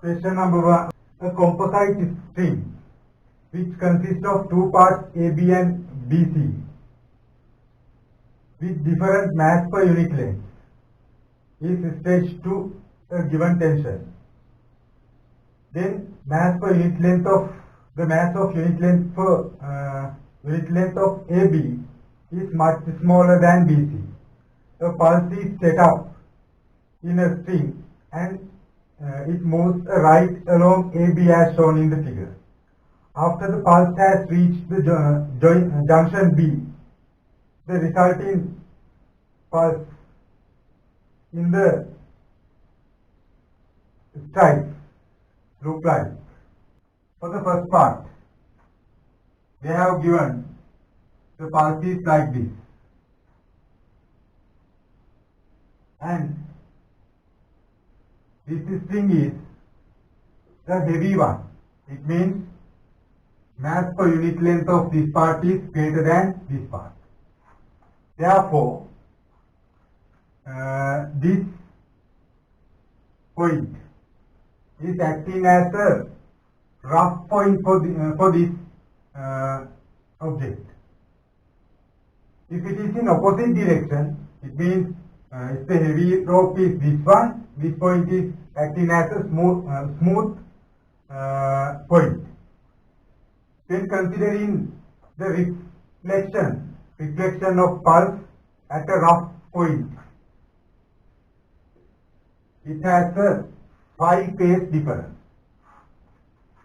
Question number 1. A composite string which consists of two parts AB and BC with different mass per unit length is stretched to a given tension. Then mass per unit length of the mass of unit length for unit length of AB is much smaller than BC. A pulse is set up in a string and it moves right along AB as shown in the figure. After the pulse has reached the junction B, the resulting pulse in the stripe look like. For the first part, they have given the pulse is like this, and this string is the heavy one. It means mass per unit length of this part is greater than this part. Therefore, this point is acting as a rough point for this object. If it is in opposite direction, it means if the heavy rope is this one, this point is acting as a smooth point. Then considering the reflection of pulse at a rough point, it has a 5 phase difference.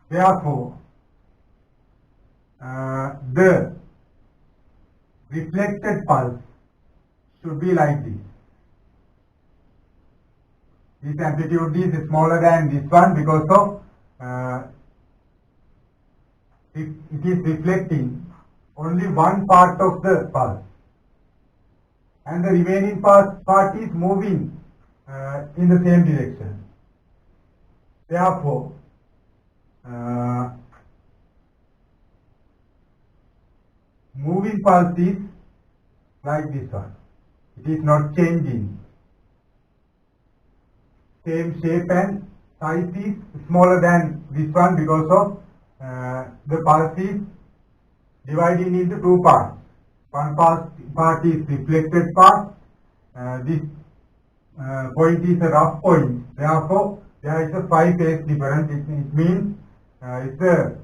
Therefore, the reflected pulse should be like this. This amplitude is smaller than this one because of it is reflecting only one part of the pulse, and the remaining part is moving in the same direction. Therefore, moving pulse is like this one. It is not changing. Same shape and size is smaller than this one because of the pulse is dividing into two parts. One part is reflected part. This point is a rough point. Therefore, there is a 5 phase difference. It means if the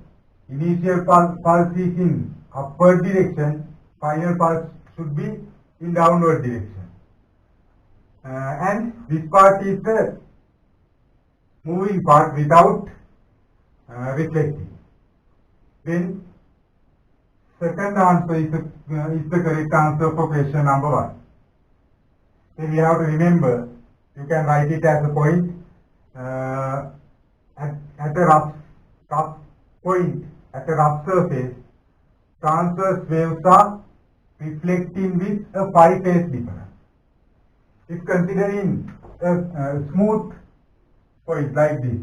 initial pulse is in upward direction, final pulse should be in downward direction. And this part is the moving part without reflecting. Then second answer is the correct answer for question number 1. Then we have to remember, you can write it as a point at a rough point, at a rough surface, transverse waves are reflecting with a 5 phase difference. If considering a smooth point like this,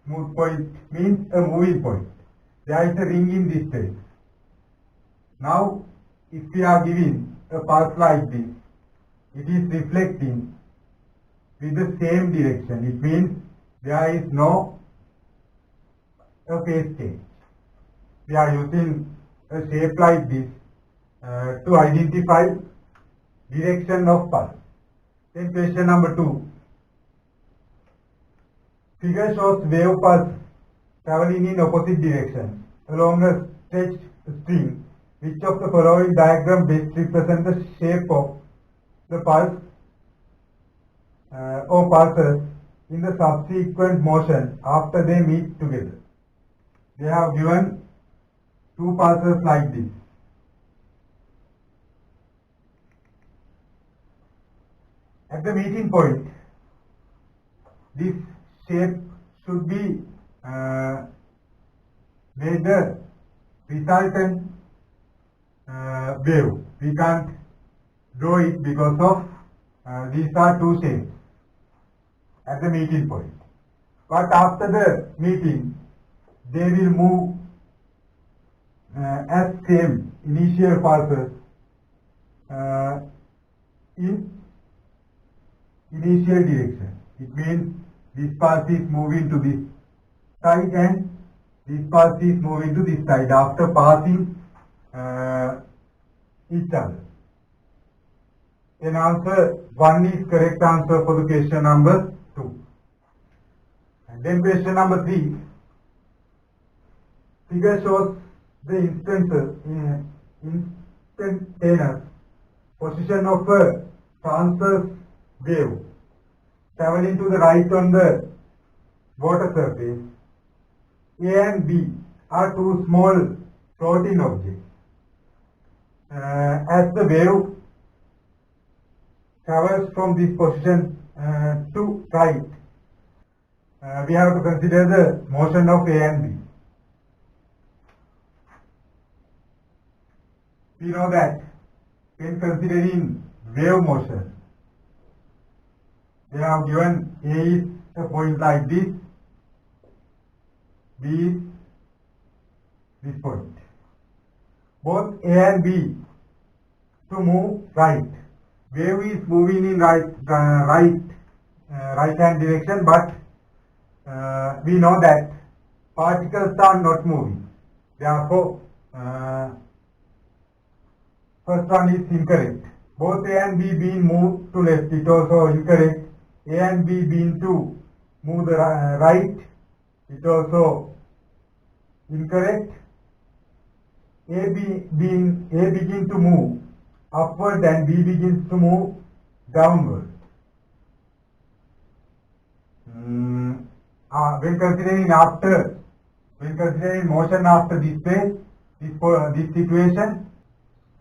smooth point means a moving point. There is a ring in this case. Now, if we are giving a pulse like this, it is reflecting with the same direction. It means there is no phase change. We are using a shape like this to identify direction of pulse. Then question number 2. Figure shows wave pulse traveling in opposite directions along a stretched string. Which of the following diagram best represents the shape of the pulse or pulses in the subsequent motion after they meet together? They have given two pulses like this. At the meeting point, this shape should be made the resultant wave. We can't draw it because of these are two shapes at the meeting point. But after the meeting, they will move as same initial pulses in initial direction. It means this pulse is moving to this side and this pulse is moving to this side after passing each other. Then answer 1 is correct answer for the question number 2. And then question number 3. Figure shows the instantaneous position of a transverse wave traveling to the right on the water surface. A and B are two small floating objects. As the wave travels from this position to right, we have to consider the motion of A and B. We know that when considering wave motion, they have given A is a point like this, B is this point. Both A and B to move right. Wave is moving in right hand direction, but we know that particles are not moving. Therefore, first one is incorrect. Both A and B being moved to left, it also incorrect. A and B being to move the right, it also incorrect. A begin to move upward and B begins to move downward. When considering motion after this phase, this situation,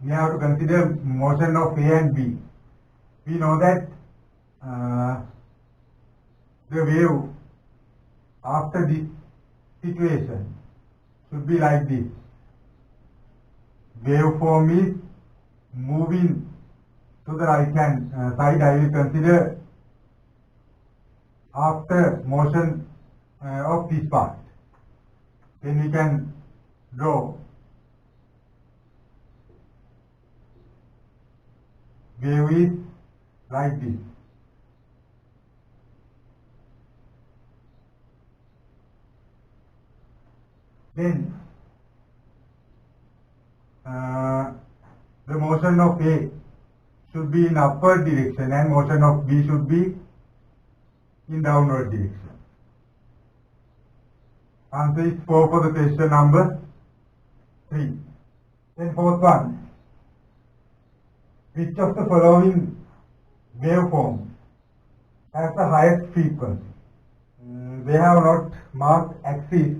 we have to consider motion of A and B. We know that the wave after this situation should be like this. Waveform is moving to the right hand side. I will consider after motion of this part. Then we can draw wave is like this. Then the motion of A should be in upward direction and motion of B should be in downward direction. Answer is 4 for the question number 3. Then fourth one. Which of the following waveforms has the highest frequency? They have not marked axis.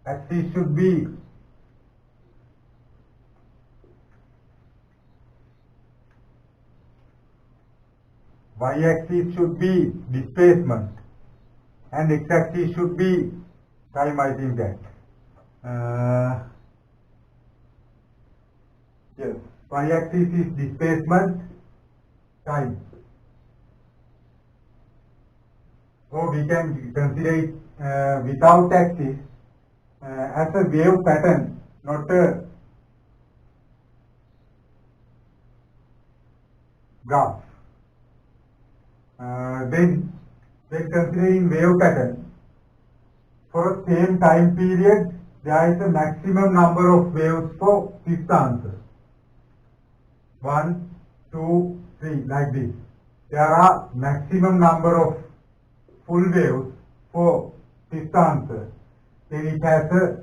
Axis should be y-axis should be displacement and x-axis should be time. I think that yes, y-axis is displacement, time. So we can consider it without axis as a wave pattern, not a graph. Then considering wave pattern, for the same time period, there is a maximum number of waves for fifth answer. 1, 2, 3, like this. There are maximum number of full waves for fifth answer. Then it has a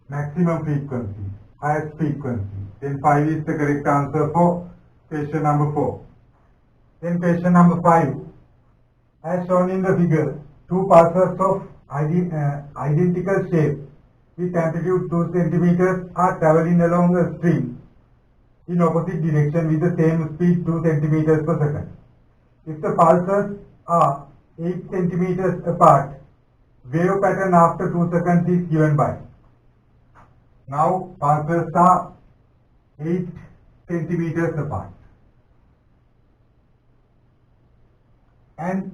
maximum frequency, highest frequency. Then 5 is the correct answer for question number 4. Then question number 5. As shown in the figure, two pulses of identical shape with amplitude 2 cm are traveling along a string in opposite direction with the same speed 2 cm per second. If the pulses are 8 cm apart, wave pattern after 2 seconds is given by. Now pulses are 8 cm apart. And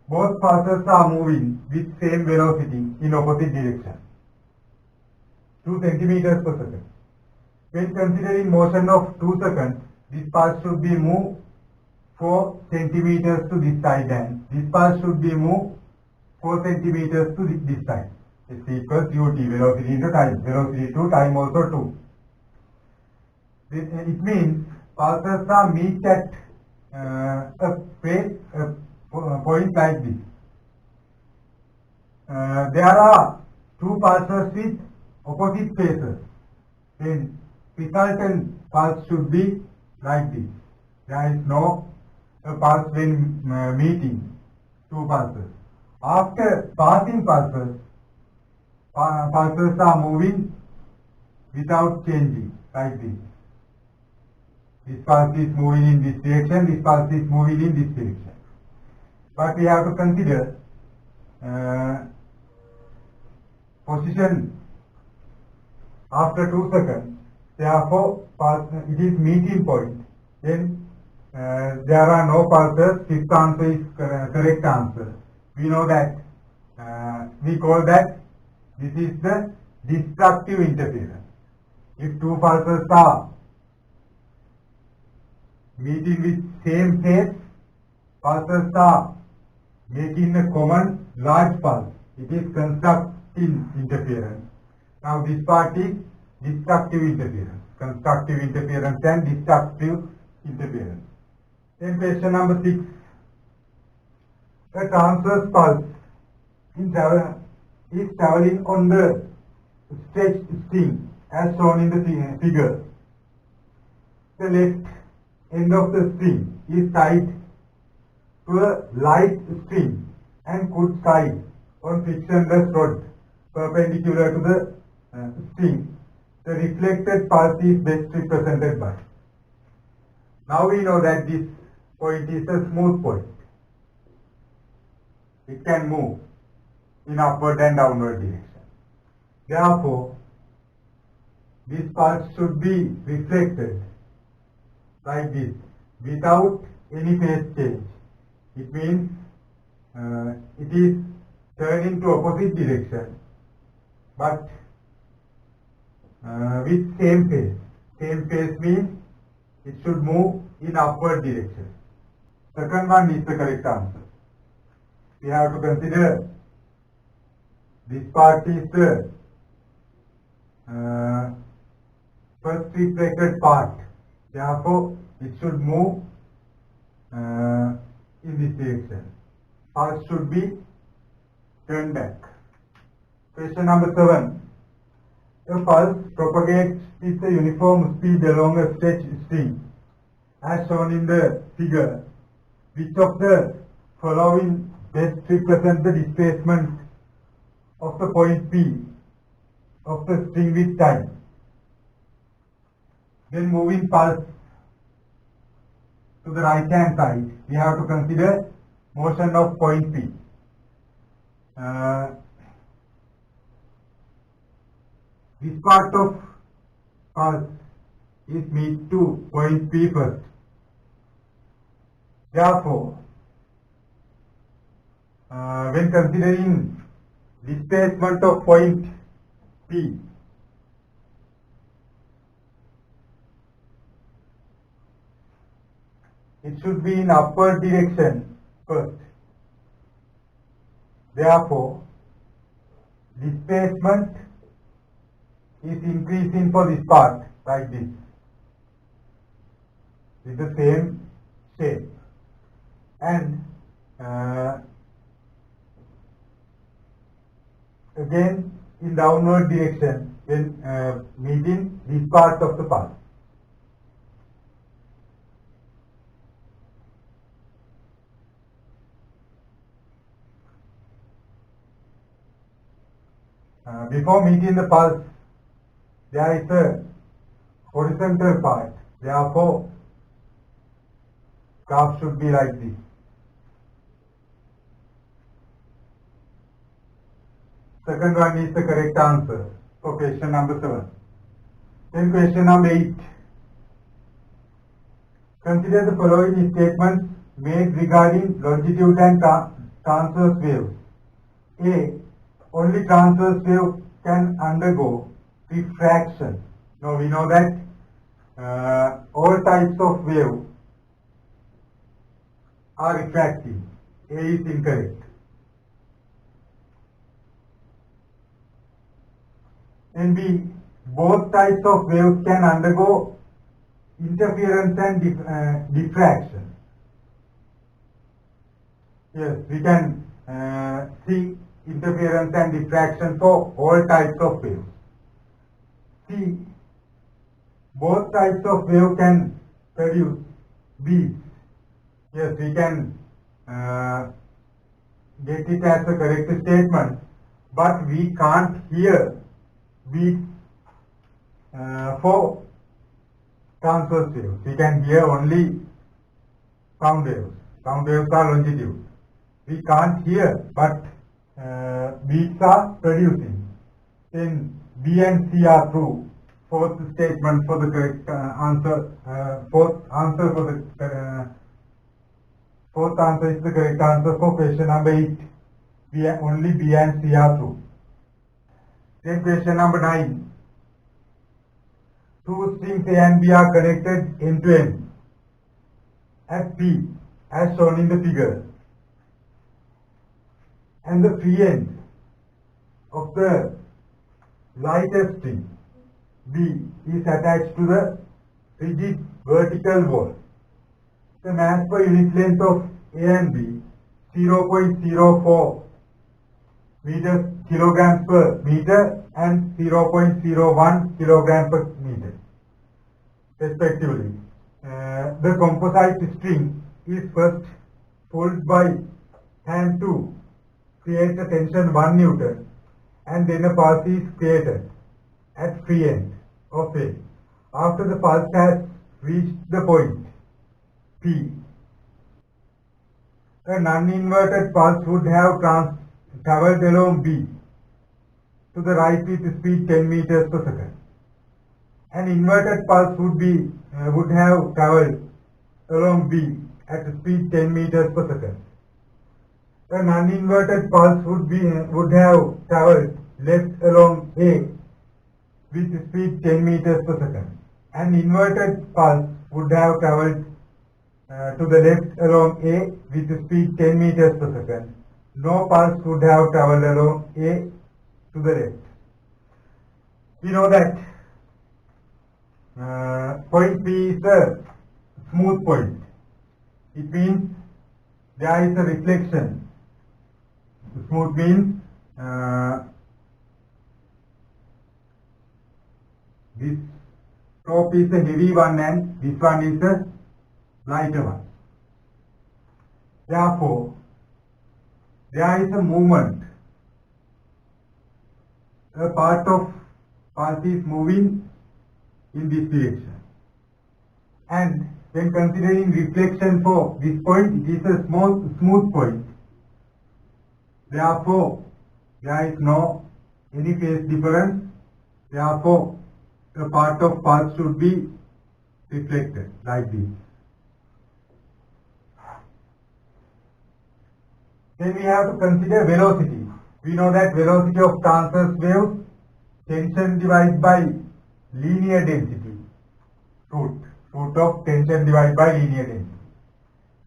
both pulses are moving with same velocity in opposite direction, 2 centimeters per second. When considering motion of 2 seconds, this pulse should be moved 4 centimeters to this side, and this pulse should be moved 4 centimeters to this side. It's equals ut, velocity into time. Velocity to time also 2. It means pulses are meet at a point like this. There are 2 pulses with opposite phases. Then resultant pulse should be like this. There is no pulse when meeting 2 pulses. After passing pulses, pulses are moving without changing like this. This pulse is moving in this direction, this pulse is moving in this direction. But we have to consider position after 2 seconds. Therefore, it is meeting point. Then there are no pulses. Fifth answer is correct answer. We know that we call that this is the destructive interference. If 2 pulses are meeting with same phase, pulses are making a common large pulse. It is constructive interference. Now this part is destructive interference. Constructive interference and destructive interference. Then question number 6. A transverse pulse is traveling on the stretched string as shown in the figure. The left end of the string is tied to a light string and could slide on frictionless rod perpendicular to the string. The reflected pulse is best represented by. Now we know that this point is a smooth point. It can move in upward and downward direction. Therefore, this pulse should be reflected like this without any phase change. It means it is turning to opposite direction, but with same phase. Same phase means it should move in upward direction. Second one is the correct answer. We have to consider this part is the first reflected part. Therefore, it should move in this direction. Pulse should be turned back. Question number 7. A pulse propagates with a uniform speed along a stretched string, as shown in the figure. Which of the following best represent the displacement of the point P of the string with time? When moving pulse to the right hand side, we have to consider motion of point P. This part of pulse is meet to point P first. Therefore, when considering displacement of point P, it should be in upward direction first. Therefore, displacement is increasing for this part like this with the same shape, and again in downward direction when meeting this part of the pulse. Before meeting the pulse, there is a horizontal part. Therefore, graph should be like this. Second one is the correct answer for question number 7. Then question number 8. Consider the following statements made regarding longitude and transverse waves. A. Only transverse wave can undergo refraction. Now we know that all types of wave are refractive. A is incorrect. And B, both types of waves can undergo interference and diffraction. Yes, we can see interference and diffraction for all types of waves. C, both types of wave can produce beats. Yes, we can get it as a correct statement, but we can't hear beats for transverse waves. We can hear only sound waves. Sound waves are longitude. We can't hear, but beats are producing. Then B and C are true. Fourth statement for the correct answer. Fourth answer is the correct answer for question number 8. Only B and C are true. Then question number 9. Two strings A and B are connected end to end at P as shown in the figure. And the free end of the lightest string B is attached to the rigid vertical wall. The mass per unit length of A and B 0.04 meters kilograms per meter and 0.01 kilogram per meter respectively. The composite string is first pulled by hand to create a tension 1 Newton, and then a pulse is created at free end of A. After the pulse has reached the point P, a non-inverted pulse would have traveled along B to the right with speed 10 meters per second. An inverted pulse would have traveled along B at speed 10 meters per second. A non-inverted pulse would have traveled left along A with speed 10 meters per second. An inverted pulse would have traveled to the left along A with speed 10 meters per second. No pulse would have traveled along A to the left. We know that point P is a smooth point. It means there is a reflection. Smooth means this top is a heavy one and this one is a lighter one. Therefore, there is a movement. A part of pulse is moving in this direction. And when considering reflection for this point, it is a smooth point. Therefore, there is no any phase difference. Therefore, a part of pulse should be reflected like this. Then we have to consider velocity. We know that velocity of transverse waves, tension divided by linear density. Root of tension divided by linear density.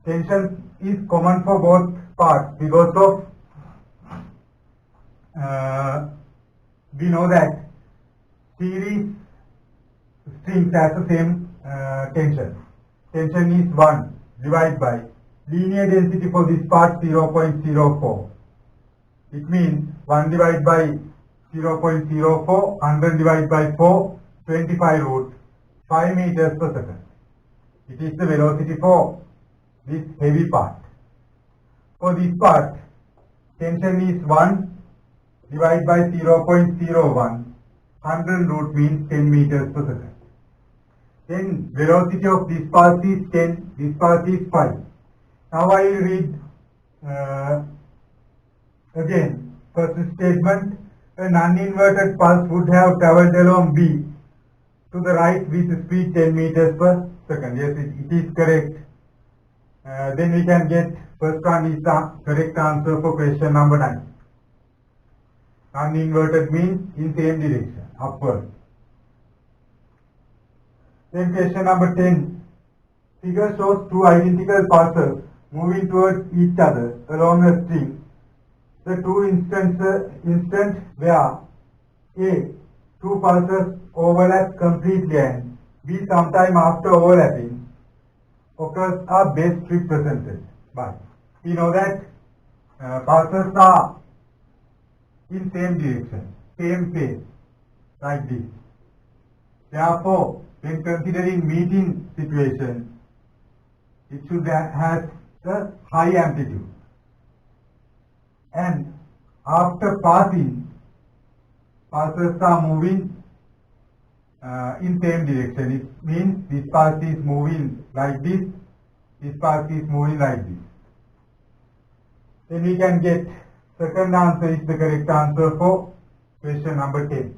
Tension is common for both parts because of we know that series strings has the same tension. Tension is 1 divided by linear density for this part 0.04. It means 1 divided by 0.04, 100 divided by 4, 25 root 5 meters per second. It is the velocity for this heavy part. For this part, tension is 1 divided by 0.01, 100 root means 10 meters per second. Then velocity of this pulse is 10, this pulse is 5. Now I will read again. First statement, a non-inverted pulse would have travelled along B to the right with speed 10 meters per second. Yes, it is correct. Then we can get first one is the correct answer for question number 9. Non-inverted means in same direction, upward. Then question number 10. Figure shows two identical pulses moving towards each other along a string, the two instants where A, two pulses overlap completely and B, sometime after overlapping, occurs are best represented by. We know that pulses are in same direction, same phase, like this. Therefore, when considering meeting situation, it should have the high amplitude. And after passing, pulses are moving in same direction. It means this pulse is moving like this pulse is moving like this. Then we can get second answer is the correct answer for question number 10.